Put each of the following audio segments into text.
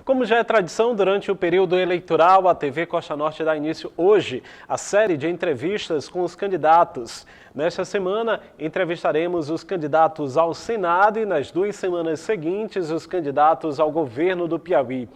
Como já é tradição, durante o período eleitoral, a TV Costa Norte dá início hoje à série de entrevistas com os candidatos. Nesta semana, entrevistaremos os candidatos ao Senado e, nas 2 semanas seguintes, os candidatos ao governo do Piauí.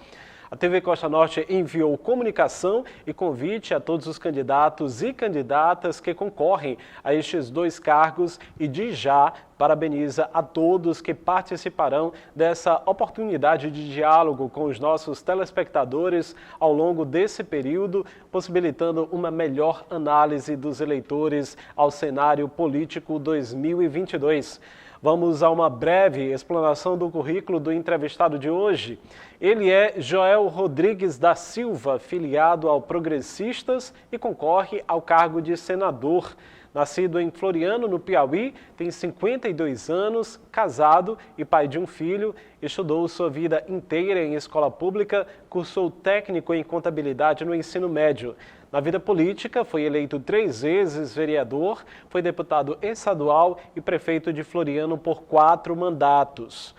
A TV Costa Norte enviou comunicação e convite a todos os candidatos e candidatas que concorrem a estes 2 cargos e, de já, parabeniza a todos que participarão dessa oportunidade de diálogo com os nossos telespectadores ao longo desse período, possibilitando uma melhor análise dos eleitores ao cenário político 2022. Vamos a uma breve explanação do currículo do entrevistado de hoje. Ele é Joel Rodrigues da Silva, filiado ao Progressistas e concorre ao cargo de senador. Nascido em Floriano, no Piauí, tem 52 anos, casado e pai de um filho, estudou sua vida inteira em escola pública, cursou técnico em contabilidade no ensino médio. Na vida política, foi eleito 3 vezes vereador, foi deputado estadual e prefeito de Floriano por 4 mandatos.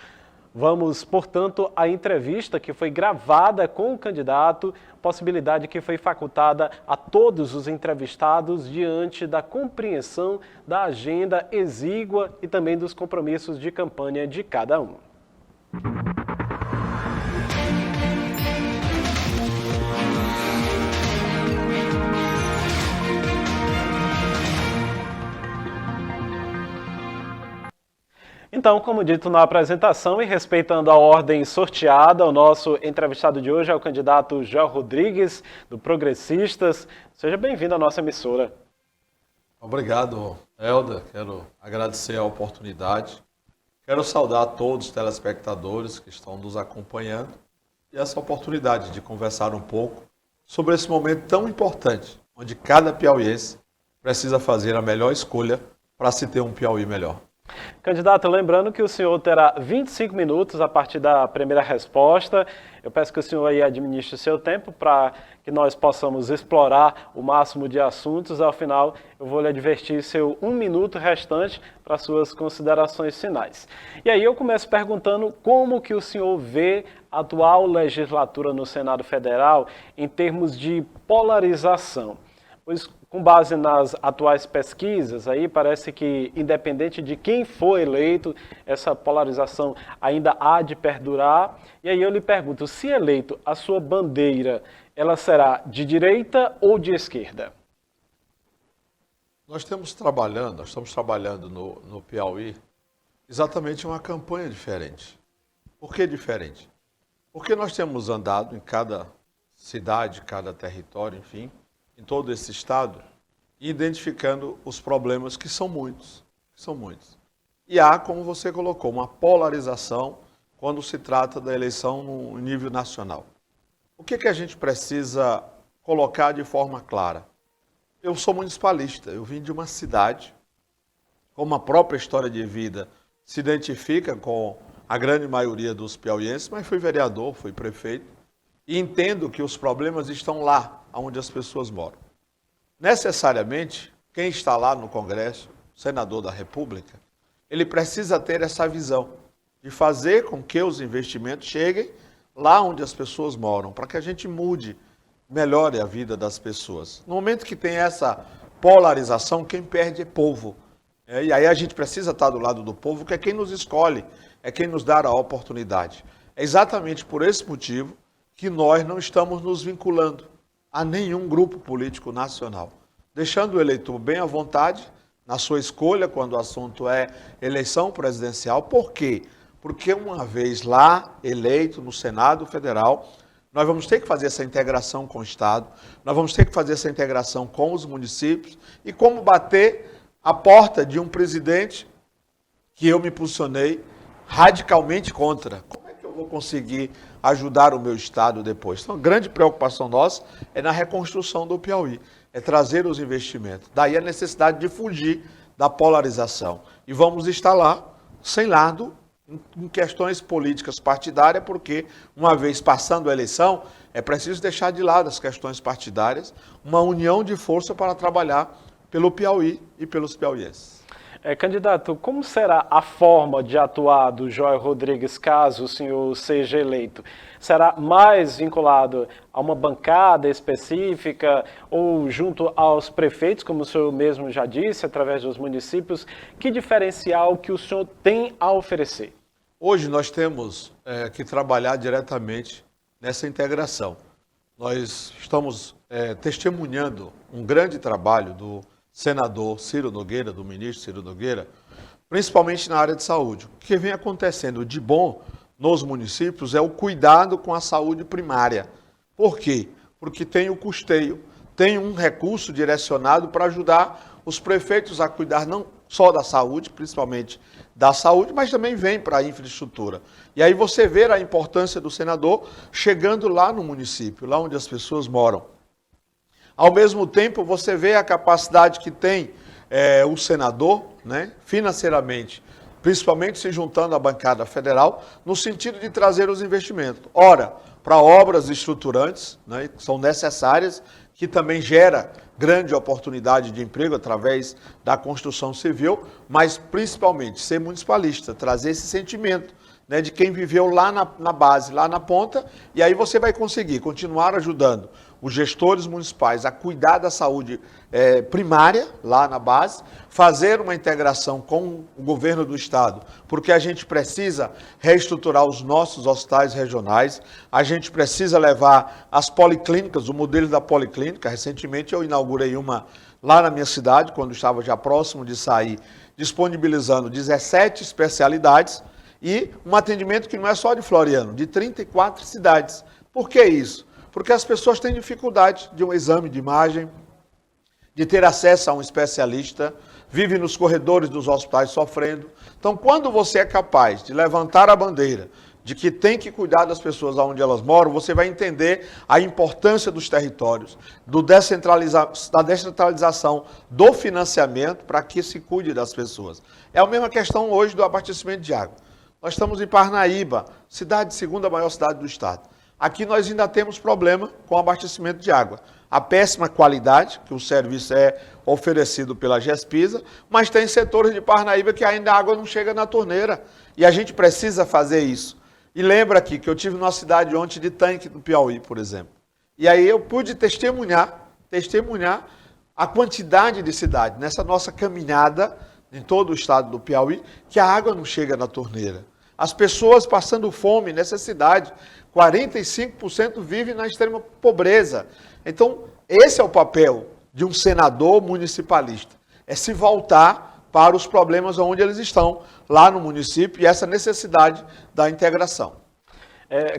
Vamos, portanto, à entrevista que foi gravada com o candidato, possibilidade que foi facultada a todos os entrevistados diante da compreensão da agenda exígua e também dos compromissos de campanha de cada um. Então, como dito na apresentação e respeitando a ordem sorteada, o nosso entrevistado de hoje é o candidato Joel Rodrigues, do Progressistas. Seja bem-vindo à nossa emissora. Obrigado, Helder. Quero agradecer a oportunidade. Quero saudar todos os telespectadores que estão nos acompanhando e essa oportunidade de conversar um pouco sobre esse momento tão importante, onde cada piauiense precisa fazer a melhor escolha para se ter um Piauí melhor. Candidato, lembrando que o senhor terá 25 minutos a partir da primeira resposta. Eu peço que o senhor aí administre o seu tempo para que nós possamos explorar o máximo de assuntos. Ao final, eu vou lhe advertir seu 1 minuto restante para suas considerações finais. E aí eu começo perguntando como que o senhor vê a atual legislatura no Senado Federal em termos de polarização. Pois, com base nas atuais pesquisas, aí parece que, independente de quem for eleito, essa polarização ainda há de perdurar. E aí eu lhe pergunto, se eleito, a sua bandeira, ela será de direita ou de esquerda? Nós estamos trabalhando no Piauí exatamente uma campanha diferente. Por que diferente? Porque nós temos andado em cada cidade, cada território, enfim, em todo esse estado, identificando os problemas que são muitos. E há, como você colocou, uma polarização quando se trata da eleição no nível nacional. O que a gente precisa colocar de forma clara? Eu sou municipalista, eu vim de uma cidade, como a própria história de vida se identifica com a grande maioria dos piauienses, mas fui vereador, fui prefeito, e entendo que os problemas estão lá, onde as pessoas moram. Necessariamente, quem está lá no Congresso, o senador da República, ele precisa ter essa visão de fazer com que os investimentos cheguem lá onde as pessoas moram, para que a gente mude, melhore a vida das pessoas. No momento que tem essa polarização, quem perde é povo. E aí a gente precisa estar do lado do povo, que é quem nos escolhe, é quem nos dá a oportunidade. É exatamente por esse motivo que nós não estamos nos vinculando a nenhum grupo político nacional, deixando o eleitor bem à vontade na sua escolha quando o assunto é eleição presidencial. Por quê? Porque uma vez lá eleito no Senado Federal, nós vamos ter que fazer essa integração com o Estado, nós vamos ter que fazer essa integração com os municípios e como bater a porta de um presidente que eu me posicionei radicalmente contra. Como é que eu vou conseguir ajudar o meu estado depois? Então, a grande preocupação nossa é na reconstrução do Piauí, é trazer os investimentos. Daí a necessidade de fugir da polarização. E vamos estar lá, sem lado, em questões políticas partidárias, porque, uma vez passando a eleição, é preciso deixar de lado as questões partidárias, uma união de força para trabalhar pelo Piauí e pelos piauienses. Candidato, como será a forma de atuar do Joel Rodrigues caso o senhor seja eleito? Será mais vinculado a uma bancada específica ou junto aos prefeitos, como o senhor mesmo já disse, através dos municípios? Que diferencial que o senhor tem a oferecer? Hoje nós temos que trabalhar diretamente nessa integração. Nós estamos testemunhando um grande trabalho do senador Ciro Nogueira, do ministro Ciro Nogueira, principalmente na área de saúde. O que vem acontecendo de bom nos municípios é o cuidado com a saúde primária. Por quê? Porque tem o custeio, tem um recurso direcionado para ajudar os prefeitos a cuidar não só da saúde, principalmente da saúde, mas também vem para a infraestrutura. E aí você vê a importância do senador chegando lá no município, lá onde as pessoas moram. Ao mesmo tempo, você vê a capacidade que tem o senador, né, financeiramente, principalmente se juntando à bancada federal, no sentido de trazer os investimentos. Ora, para obras estruturantes, né, que são necessárias, que também gera grande oportunidade de emprego através da construção civil, mas principalmente ser municipalista, trazer esse sentimento, né, de quem viveu lá na base, lá na ponta, e aí você vai conseguir continuar ajudando os gestores municipais a cuidar da saúde primária, lá na base, fazer uma integração com o governo do estado, porque a gente precisa reestruturar os nossos hospitais regionais, a gente precisa levar as policlínicas, o modelo da policlínica. Recentemente eu inaugurei uma lá na minha cidade, quando estava já próximo de sair, disponibilizando 17 especialidades, e um atendimento que não é só de Floriano, de 34 cidades. Por que isso? Porque as pessoas têm dificuldade de um exame de imagem, de ter acesso a um especialista, vivem nos corredores dos hospitais sofrendo. Então, quando você é capaz de levantar a bandeira de que tem que cuidar das pessoas onde elas moram, você vai entender a importância dos territórios, da descentralização do financiamento para que se cuide das pessoas. É a mesma questão hoje do abastecimento de água. Nós estamos em Parnaíba, segunda maior cidade do estado. Aqui nós ainda temos problema com o abastecimento de água. A péssima qualidade, que o serviço é oferecido pela GESPISA, mas tem setores de Parnaíba que ainda a água não chega na torneira. E a gente precisa fazer isso. E lembra aqui que eu tive numa cidade ontem de Tanque, no Piauí, por exemplo. E aí eu pude testemunhar a quantidade de cidades, nessa nossa caminhada em todo o estado do Piauí, que a água não chega na torneira. As pessoas passando fome, necessidade, 45% vivem na extrema pobreza. Então, esse é o papel de um senador municipalista, é se voltar para os problemas onde eles estão, lá no município, e essa necessidade da integração.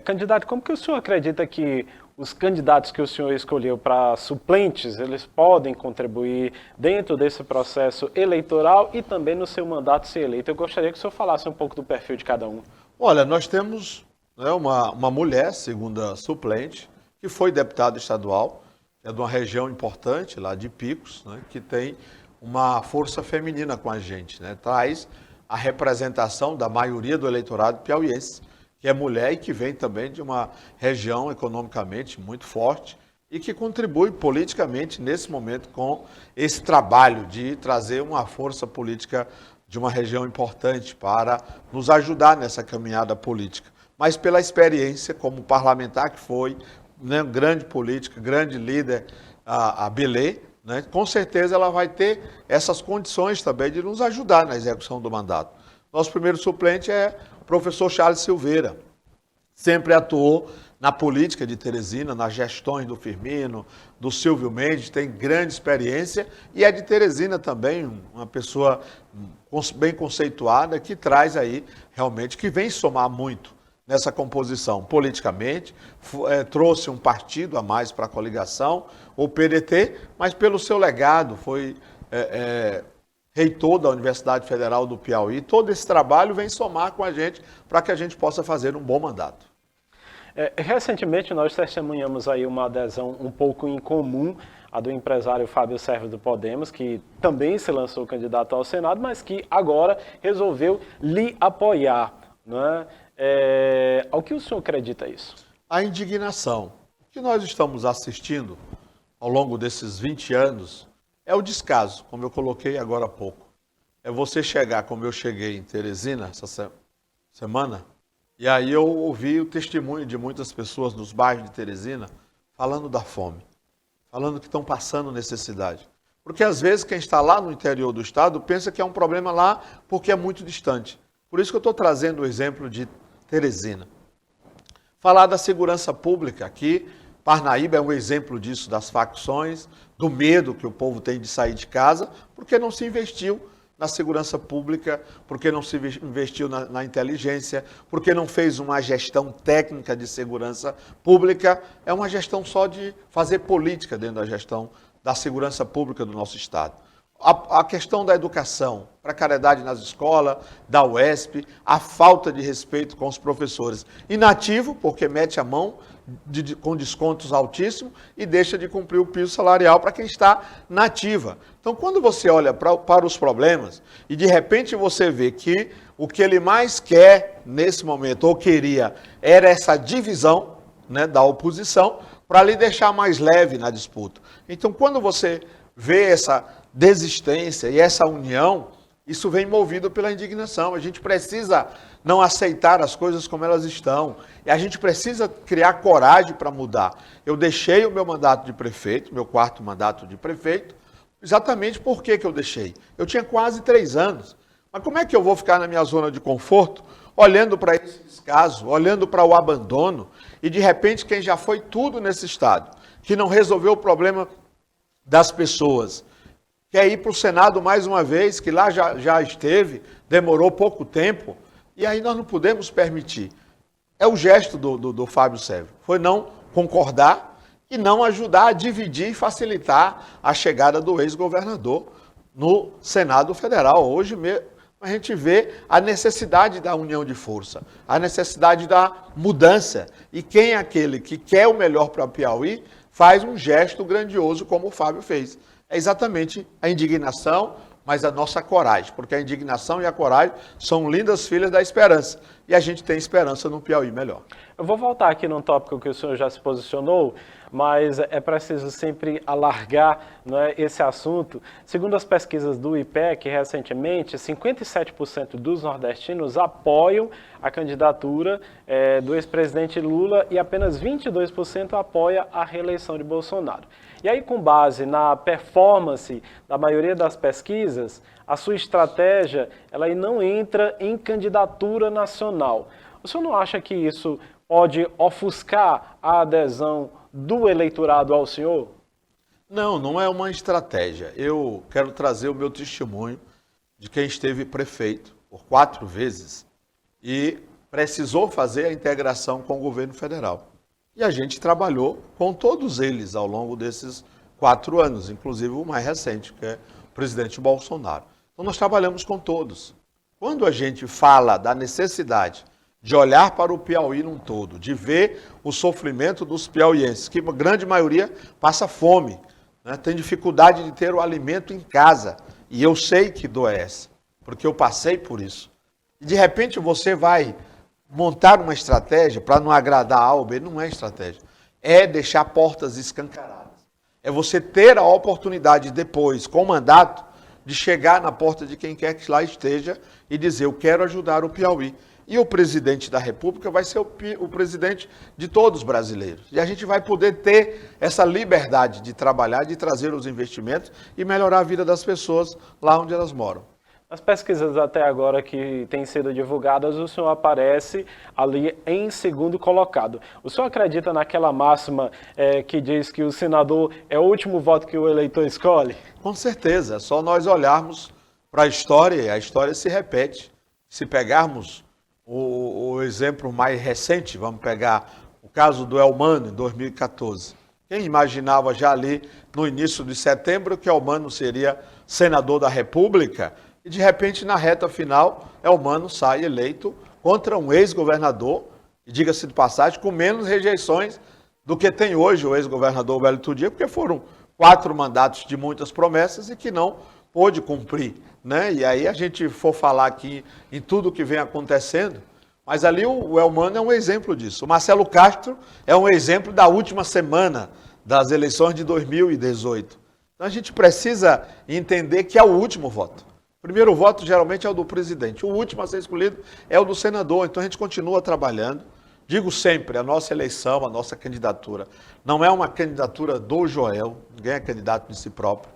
Candidato, como que o senhor acredita que os candidatos que o senhor escolheu para suplentes, eles podem contribuir dentro desse processo eleitoral e também no seu mandato ser eleito? Eu gostaria que o senhor falasse um pouco do perfil de cada um. Olha, nós temos uma mulher, segunda suplente, que foi deputada estadual, é de uma região importante lá de Picos, né, que tem uma força feminina com a gente, né, traz a representação da maioria do eleitorado piauiense, que é mulher e que vem também de uma região economicamente muito forte e que contribui politicamente nesse momento com esse trabalho de trazer uma força política de uma região importante para nos ajudar nessa caminhada política. Mas pela experiência como parlamentar que foi, né, grande política, grande líder, a Belê, né, com certeza ela vai ter essas condições também de nos ajudar na execução do mandato. Nosso primeiro suplente é o professor Charles Silveira. Sempre atuou na política de Teresina, nas gestões do Firmino, do Silvio Mendes, tem grande experiência e é de Teresina também, uma pessoa bem conceituada que traz aí realmente, que vem somar muito nessa composição politicamente, trouxe um partido a mais para a coligação, o PDT, mas pelo seu legado, foi reitor da Universidade Federal do Piauí. Todo esse trabalho vem somar com a gente para que a gente possa fazer um bom mandato. Recentemente nós testemunhamos aí uma adesão um pouco incomum, a do empresário Fábio Serra do Podemos, que também se lançou candidato ao Senado, mas que agora resolveu lhe apoiar, né? Ao que o senhor acredita isso? A indignação. O que nós estamos assistindo ao longo desses 20 anos é o descaso, como eu coloquei agora há pouco. é você chegar, como eu cheguei em Teresina essa semana, e aí eu ouvi o testemunho de muitas pessoas nos bairros de Teresina falando da fome, falando que estão passando necessidade. Porque às vezes quem está lá no interior do estado pensa que é um problema lá porque é muito distante. Por isso que eu estou trazendo o exemplo de Teresina. Falar da segurança pública aqui, Parnaíba é um exemplo disso, das facções, do medo que o povo tem de sair de casa, porque não se investiu na segurança pública, porque não se investiu na inteligência, porque não fez uma gestão técnica de segurança pública. É uma gestão só de fazer política dentro da gestão da segurança pública do nosso estado. A questão da educação, precariedade nas escolas, da UESP, a falta de respeito com os professores. Inativo, porque mete a mão com descontos altíssimos e deixa de cumprir o piso salarial para quem está na ativa. Então, quando você olha para os problemas e de repente você vê que o que ele mais quer nesse momento, ou queria, era essa divisão, né, da oposição, para lhe deixar mais leve na disputa. Então, quando você vê essa desistência e essa união, isso vem movido pela indignação. A gente precisa não aceitar as coisas como elas estão. E a gente precisa criar coragem para mudar. Eu deixei o meu mandato de prefeito, meu 4º mandato de prefeito, exatamente por que eu deixei. Eu tinha quase 3 anos. Mas como é que eu vou ficar na minha zona de conforto, olhando para esse descaso, olhando para o abandono, e de repente quem já foi tudo nesse estado, que não resolveu o problema das pessoas, quer ir para o Senado mais uma vez, que lá já esteve, demorou pouco tempo, e aí nós não podemos permitir. É o gesto do Fábio Sérvio, foi não concordar e não ajudar a dividir e facilitar a chegada do ex-governador no Senado Federal. Hoje mesmo a gente vê a necessidade da união de força, a necessidade da mudança, e quem é aquele que quer o melhor para o Piauí faz um gesto grandioso como o Fábio fez. É exatamente a indignação, mas a nossa coragem, porque a indignação e a coragem são lindas filhas da esperança, e a gente tem esperança no Piauí melhor. Eu vou voltar aqui num tópico que o senhor já se posicionou, mas é preciso sempre alargar, né, esse assunto. Segundo as pesquisas do IPEC, recentemente, 57% dos nordestinos apoiam a candidatura do ex-presidente Lula e apenas 22% apoia a reeleição de Bolsonaro. E aí, com base na performance da maioria das pesquisas, a sua estratégia ela não entra em candidatura nacional. O senhor não acha que isso pode ofuscar a adesão do eleitorado ao senhor? Não, não é uma estratégia. Eu quero trazer o meu testemunho de quem esteve prefeito por 4 vezes e precisou fazer a integração com o governo federal. E a gente trabalhou com todos eles ao longo desses 4 anos, inclusive o mais recente, que é o presidente Bolsonaro. Então nós trabalhamos com todos. Quando a gente fala da necessidade de olhar para o Piauí num todo, de ver o sofrimento dos piauienses, que a grande maioria passa fome, né? Tem dificuldade de ter o alimento em casa. E eu sei que dor é essa, porque eu passei por isso. E de repente você vai montar uma estratégia para não agradar A ou B, não é estratégia. É deixar portas escancaradas. É você ter a oportunidade depois, com o mandato, de chegar na porta de quem quer que lá esteja e dizer, eu quero ajudar o Piauí. E o presidente da República vai ser o presidente de todos os brasileiros. E a gente vai poder ter essa liberdade de trabalhar, de trazer os investimentos e melhorar a vida das pessoas lá onde elas moram. Nas pesquisas até agora que têm sido divulgadas, o senhor aparece ali em segundo colocado. O senhor acredita naquela máxima que diz que o senador é o último voto que o eleitor escolhe? Com certeza, é só nós olharmos para a história e a história se repete. Se pegarmos o exemplo mais recente, vamos pegar o caso do Elmano, em 2014. Quem imaginava já ali no início de setembro que Elmano seria senador da República? E de repente, na reta final, Elmano sai eleito contra um ex-governador, e diga-se de passagem, com menos rejeições do que tem hoje o ex-governador Wellington Dias, porque foram 4 mandatos de muitas promessas e que não pôde cumprir, né? E aí a gente for falar aqui em tudo que vem acontecendo, mas ali o Elmano é um exemplo disso. O Marcelo Castro é um exemplo da última semana das eleições de 2018. Então a gente precisa entender que é o último voto. O primeiro voto geralmente é o do presidente. O último a ser escolhido é o do senador. Então a gente continua trabalhando. Digo sempre, a nossa eleição, a nossa candidatura, não é uma candidatura do Joel, ninguém é candidato de si próprio.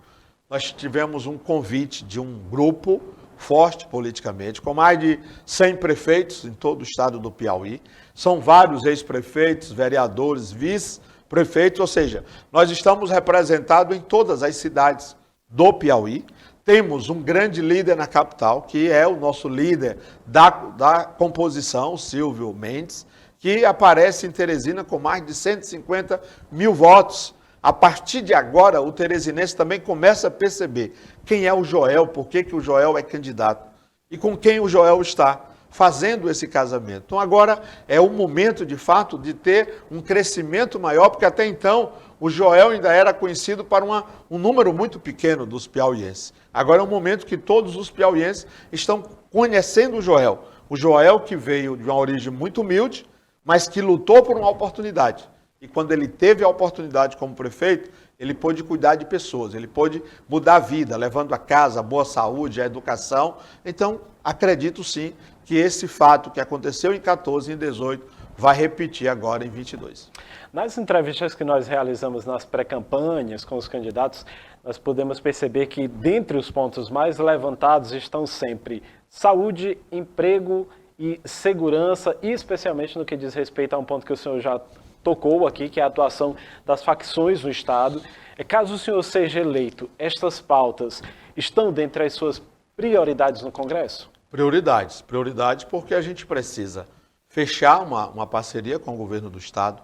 Nós tivemos um convite de um grupo forte politicamente, com mais de 100 prefeitos em todo o estado do Piauí. São vários ex-prefeitos, vereadores, vice-prefeitos, ou seja, nós estamos representados em todas as cidades do Piauí. Temos um grande líder na capital, que é o nosso líder da composição, Silvio Mendes, que aparece em Teresina com mais de 150 mil votos. A partir de agora, o teresinense também começa a perceber quem é o Joel, por que o Joel é candidato e com quem o Joel está fazendo esse casamento. Então agora é o momento, de fato, de ter um crescimento maior, porque até então o Joel ainda era conhecido para um número muito pequeno dos piauienses. Agora é um momento que todos os piauienses estão conhecendo o Joel que veio de uma origem muito humilde, mas que lutou por uma oportunidade. E quando ele teve a oportunidade como prefeito, ele pôde cuidar de pessoas, ele pôde mudar a vida, levando a casa, a boa saúde, a educação. Então, acredito sim que esse fato que aconteceu em 14 e em 18 vai repetir agora em 22. Nas entrevistas que nós realizamos nas pré-campanhas com os candidatos, nós podemos perceber que dentre os pontos mais levantados estão sempre saúde, emprego e segurança, e especialmente no que diz respeito a um ponto que o senhor já tocou aqui, que é a atuação das facções no Estado. Caso o senhor seja eleito, estas pautas estão dentre as suas prioridades no Congresso? Prioridades porque a gente precisa fechar uma parceria com o governo do Estado.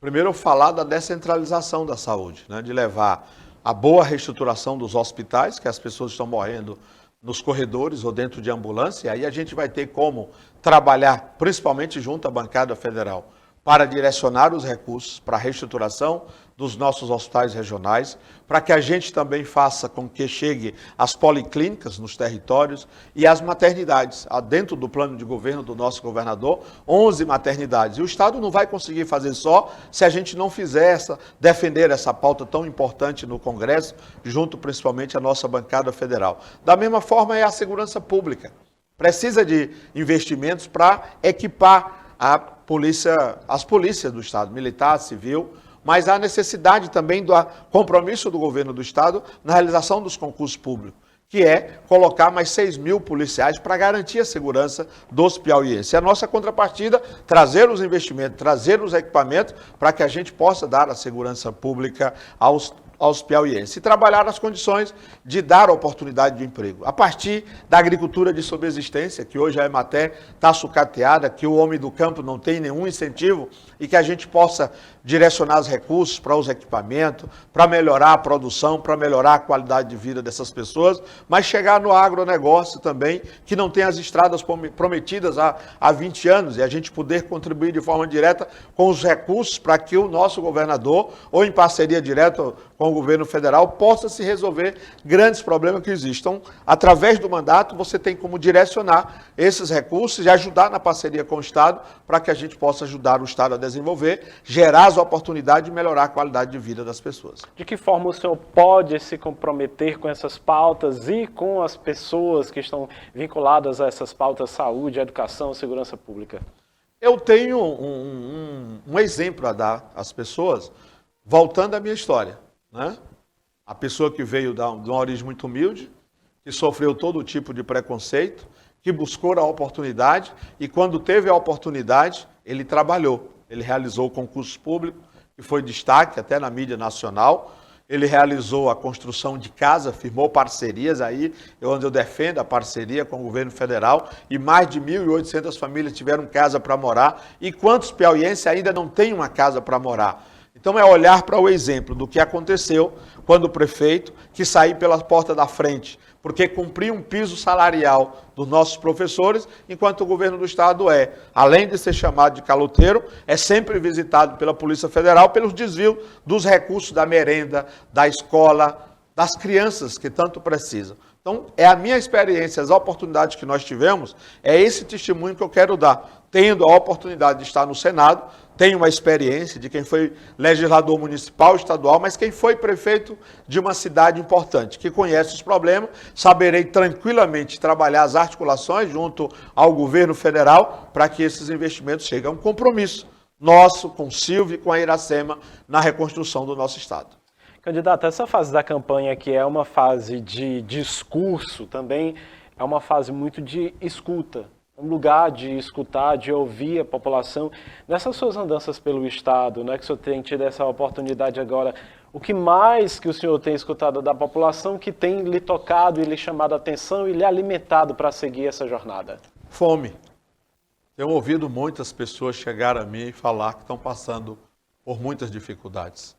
Primeiro, falar da descentralização da saúde, né? De levar a boa reestruturação dos hospitais, que as pessoas estão morrendo nos corredores ou dentro de ambulância, e aí a gente vai ter como trabalhar, principalmente junto à bancada federal, para direcionar os recursos para a reestruturação dos nossos hospitais regionais, para que a gente também faça com que chegue as policlínicas nos territórios e as maternidades. Dentro do plano de governo do nosso governador, 11 maternidades. E o Estado não vai conseguir fazer só se a gente não fizer defender essa pauta tão importante no Congresso, junto principalmente à nossa bancada federal. Da mesma forma é a segurança pública. Precisa de investimentos para equipar as polícias do Estado, militar, civil, mas há necessidade também do compromisso do governo do Estado na realização dos concursos públicos, que é colocar mais 6 mil policiais para garantir a segurança dos piauienses. E a nossa contrapartida, trazer os investimentos, trazer os equipamentos para que a gente possa dar a segurança pública aos piauienses e trabalhar as condições de dar oportunidade de emprego. A partir da agricultura de subsistência, que hoje a Emater está sucateada, que o homem do campo não tem nenhum incentivo e que a gente possa direcionar os recursos para os equipamentos, para melhorar a produção, para melhorar a qualidade de vida dessas pessoas, mas chegar no agronegócio também, que não tem as estradas prometidas há 20 anos, e a gente poder contribuir de forma direta com os recursos para que o nosso governador, ou em parceria direta com o governo federal, possa se resolver grandes problemas que existem. Então, através do mandato, você tem como direcionar esses recursos e ajudar na parceria com o Estado para que a gente possa ajudar o Estado a desenvolver, gerar as oportunidades de melhorar a qualidade de vida das pessoas. De que forma o senhor pode se comprometer com essas pautas e com as pessoas que estão vinculadas a essas pautas, saúde, educação, segurança pública? Eu tenho um exemplo a dar às pessoas, voltando à minha história, né? A pessoa que veio de uma origem muito humilde, que sofreu todo tipo de preconceito, que buscou a oportunidade e quando teve a oportunidade, ele trabalhou. Ele realizou concursos públicos, que foi destaque até na mídia nacional. Ele realizou a construção de casa, firmou parcerias aí, onde eu defendo a parceria com o governo federal, e mais de 1.800 famílias tiveram casa para morar. E quantos piauienses ainda não têm uma casa para morar? Então é olhar para o exemplo do que aconteceu quando o prefeito que saiu pela porta da frente, porque cumpriu um piso salarial dos nossos professores, enquanto o governo do Estado além de ser chamado de caloteiro, é sempre visitado pela Polícia Federal pelos desvios dos recursos da merenda, da escola, das crianças que tanto precisam. Então, é a minha experiência, as oportunidades que nós tivemos, é esse testemunho que eu quero dar. Tendo a oportunidade de estar no Senado, tem uma experiência de quem foi legislador municipal, estadual, mas quem foi prefeito de uma cidade importante, que conhece os problemas, saberei tranquilamente trabalhar as articulações junto ao governo federal para que esses investimentos cheguem. É um compromisso nosso com o Silvio e com a Iracema na reconstrução do nosso estado. Candidato, essa fase da campanha, que é uma fase de discurso, também é uma fase muito de escuta, um lugar de escutar, de ouvir a população. Nessas suas andanças pelo estado, né, que o senhor tem tido essa oportunidade agora, o que mais que o senhor tem escutado da população que tem lhe tocado e lhe chamado a atenção e lhe alimentado para seguir essa jornada? Fome. Tenho ouvido muitas pessoas chegar a mim e falar que estão passando por muitas dificuldades.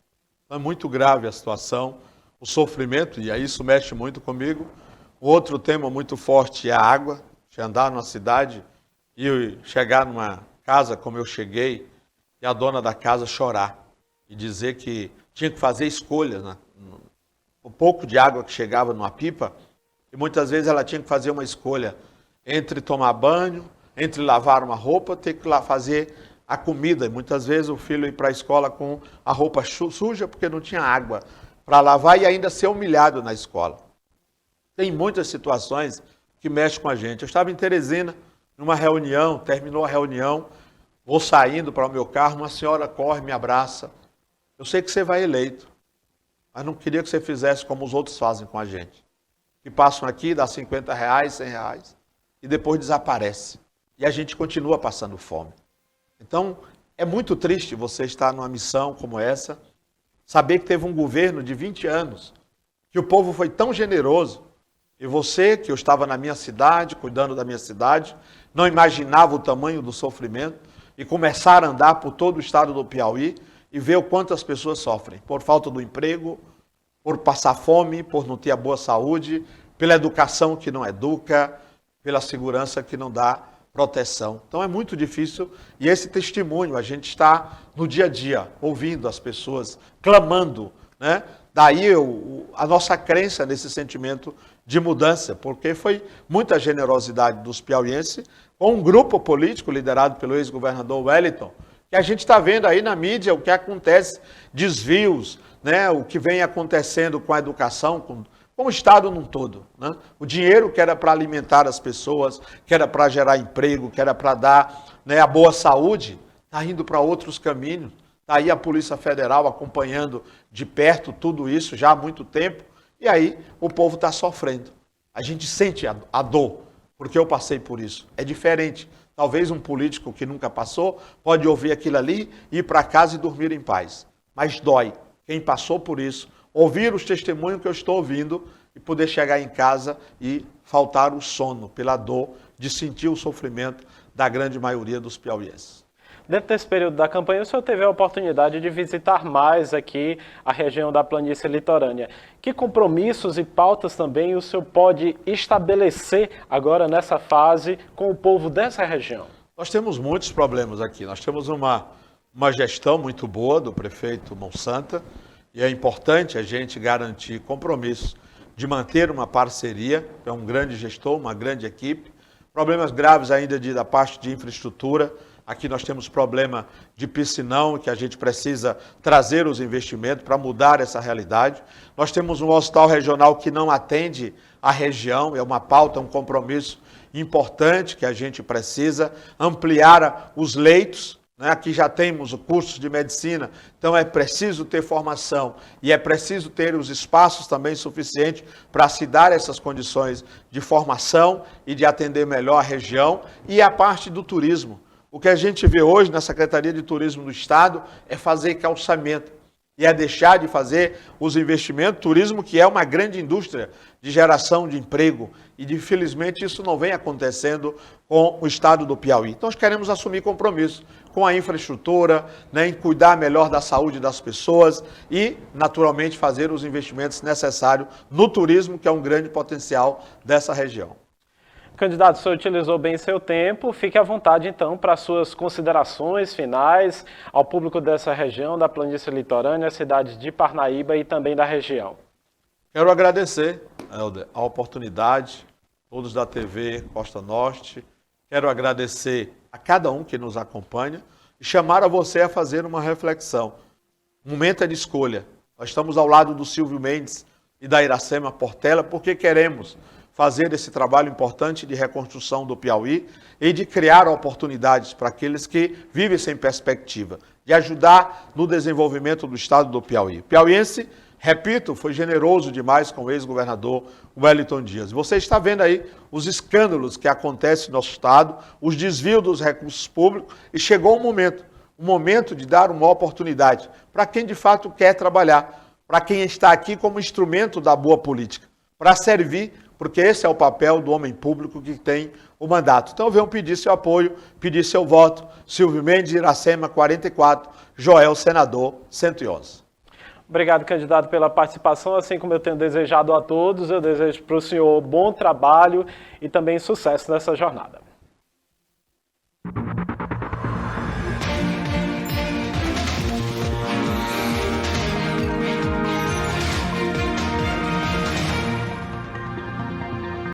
É muito grave a situação, o sofrimento, e aí isso mexe muito comigo. Outro tema muito forte é a água, de andar numa cidade e chegar numa casa como eu cheguei, e a dona da casa chorar e dizer que tinha que fazer escolhas, né? O pouco de água que chegava numa pipa, e muitas vezes ela tinha que fazer uma escolha entre tomar banho, entre lavar uma roupa, ter que lá fazer a comida. E muitas vezes o filho ir para a escola com a roupa suja porque não tinha água para lavar e ainda ser humilhado na escola. Tem muitas situações que mexem com a gente. Eu estava em Teresina, numa reunião, terminou a reunião, vou saindo para o meu carro, uma senhora corre, me abraça. Eu sei que você vai eleito, mas não queria que você fizesse como os outros fazem com a gente. Que passam aqui, dá R$50, R$100 e depois desaparece. E a gente continua passando fome. Então, é muito triste você estar numa missão como essa, saber que teve um governo de 20 anos, que o povo foi tão generoso, e você, que eu estava na minha cidade, cuidando da minha cidade, não imaginava o tamanho do sofrimento, e começar a andar por todo o estado do Piauí e ver o quanto as pessoas sofrem, por falta do emprego, por passar fome, por não ter a boa saúde, pela educação que não educa, pela segurança que não dá proteção. Então é muito difícil, e esse testemunho, a gente está no dia a dia, ouvindo as pessoas, clamando, né? Daí a nossa crença nesse sentimento de mudança, porque foi muita generosidade dos piauienses, com um grupo político liderado pelo ex-governador Wellington, que a gente está vendo aí na mídia o que acontece, desvios, né? O que vem acontecendo com a educação, com o Estado num todo, né? O dinheiro que era para alimentar as pessoas, que era para gerar emprego, que era para dar, né, a boa saúde, está indo para outros caminhos. Está aí a Polícia Federal acompanhando de perto tudo isso já há muito tempo, e aí o povo está sofrendo. A gente sente a dor, porque eu passei por isso. É diferente. Talvez um político que nunca passou pode ouvir aquilo ali, ir para casa e dormir em paz. Mas dói. Quem passou por isso, ouvir os testemunhos que eu estou ouvindo e poder chegar em casa e faltar o sono pela dor de sentir o sofrimento da grande maioria dos piauienses. Dentro desse período da campanha, o senhor teve a oportunidade de visitar mais aqui a região da planície litorânea. Que compromissos e pautas também o senhor pode estabelecer agora nessa fase com o povo dessa região? Nós temos muitos problemas aqui. Nós temos uma gestão muito boa do prefeito Monsanta, e é importante a gente garantir compromisso de manter uma parceria, é um grande gestor, uma grande equipe. Problemas graves ainda da parte de infraestrutura. Aqui nós temos problema de piscinão, que a gente precisa trazer os investimentos para mudar essa realidade. Nós temos um hospital regional que não atende a região, é uma pauta, um compromisso importante que a gente precisa ampliar os leitos. Aqui já temos o curso de medicina, então é preciso ter formação e é preciso ter os espaços também suficientes para se dar essas condições de formação e de atender melhor a região. E a parte do turismo. O que a gente vê hoje na Secretaria de Turismo do Estado é fazer calçamento e é deixar de fazer os investimentos. Turismo que é uma grande indústria de geração de emprego e, infelizmente, isso não vem acontecendo com o Estado do Piauí. Então, nós queremos assumir compromisso com a infraestrutura, né, em cuidar melhor da saúde das pessoas e, naturalmente, fazer os investimentos necessários no turismo, que é um grande potencial dessa região. Candidato, o senhor utilizou bem seu tempo. Fique à vontade, então, para suas considerações finais ao público dessa região, da planície litorânea, cidades de Parnaíba e também da região. Quero agradecer, Helder, a oportunidade, todos da TV Costa Norte. Quero agradecer a cada um que nos acompanha. e chamar a você a fazer uma reflexão. O momento é de escolha. Nós estamos ao lado do Silvio Mendes e da Iracema Portela porque queremos fazer esse trabalho importante de reconstrução do Piauí e de criar oportunidades para aqueles que vivem sem perspectiva, de ajudar no desenvolvimento do estado do Piauí. O piauiense, repito, foi generoso demais com o ex-governador Wellington Dias. Você está vendo aí os escândalos que acontecem no nosso estado, os desvios dos recursos públicos, e chegou o momento de dar uma oportunidade para quem de fato quer trabalhar, para quem está aqui como instrumento da boa política, para servir, porque esse é o papel do homem público que tem o mandato. Então venham pedir seu apoio, pedir seu voto. Silvio Mendes, Iracema, 44, Joel, senador, 111. Obrigado, candidato, pela participação. Assim como eu tenho desejado a todos, eu desejo para o senhor bom trabalho e também sucesso nessa jornada.